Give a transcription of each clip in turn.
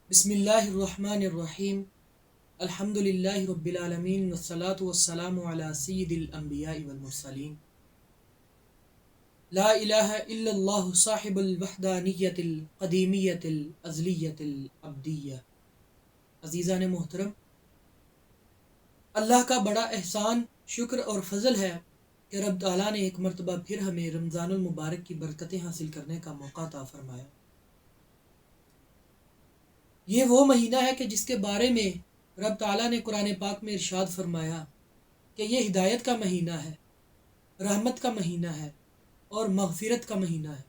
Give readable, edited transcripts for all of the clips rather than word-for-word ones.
بسم اللہ الرحمن الرحیم الحمد للہ رب العالمین والصلاة والسلام علی سید الانبیاء والمرسلین لا الہ الا اللہ صاحب الوحدانیت القدیمیت الازلیت الابدیہ۔ عزیزان محترم، اللہ کا بڑا احسان، شکر اور فضل ہے کہ رب تعالیٰ نے ایک مرتبہ پھر ہمیں رمضان المبارک کی برکتیں حاصل کرنے کا موقع عطا فرمایا۔ یہ وہ مہینہ ہے کہ جس کے بارے میں رب تعالیٰ نے قرآن پاک میں ارشاد فرمایا کہ یہ ہدایت کا مہینہ ہے، رحمت کا مہینہ ہے اور مغفرت کا مہینہ ہے۔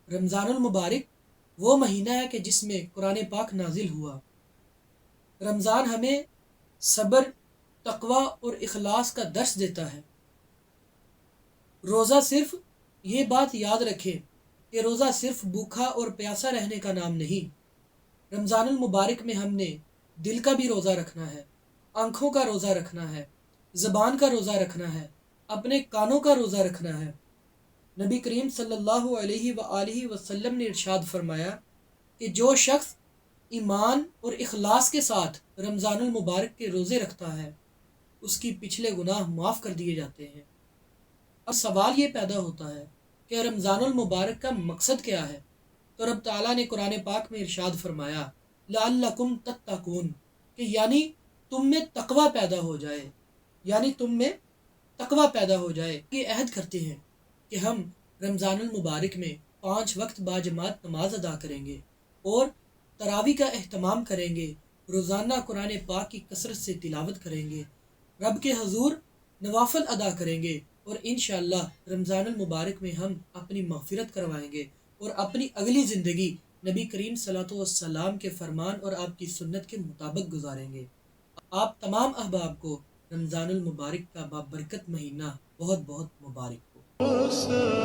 رمضان المبارک وہ مہینہ ہے کہ جس میں قرآن پاک نازل ہوا۔ رمضان ہمیں صبر، تقوی اور اخلاص کا درس دیتا ہے۔ روزہ صرف یہ بات یاد رکھیں کہ روزہ صرف بھوکا اور پیاسا رہنے کا نام نہیں۔ رمضان المبارک میں ہم نے دل کا بھی روزہ رکھنا ہے، آنکھوں کا روزہ رکھنا ہے، زبان کا روزہ رکھنا ہے، اپنے کانوں کا روزہ رکھنا ہے۔ نبی کریم صلی اللہ علیہ وآلہ وسلم نے ارشاد فرمایا کہ جو شخص ایمان اور اخلاص کے ساتھ رمضان المبارک کے روزے رکھتا ہے اس کی پچھلے گناہ معاف کر دیے جاتے ہیں۔ اب سوال یہ پیدا ہوتا ہے کہ رمضان المبارک کا مقصد کیا ہے؟ تو رب تعالیٰ نے قرآن پاک میں ارشاد فرمایا لعلکم تتقون، کہ یعنی تم میں تقوی پیدا ہو جائے، یعنی تم میں تقوی پیدا ہو جائے۔ یہ عہد کرتے ہیں کہ ہم رمضان المبارک میں 5 وقت باجماعت نماز ادا کریں گے اور تراویح کا اہتمام کریں گے، روزانہ قرآن پاک کی کثرت سے تلاوت کریں گے، رب کے حضور نوافل ادا کریں گے، اور انشاءاللہ رمضان المبارک میں ہم اپنی مغفرت کروائیں گے اور اپنی اگلی زندگی نبی کریم صلی اللہ علیہ وسلم کے فرمان اور آپ کی سنت کے مطابق گزاریں گے۔ آپ تمام احباب کو رمضان المبارک کا بابرکت مہینہ بہت بہت مبارک ہو۔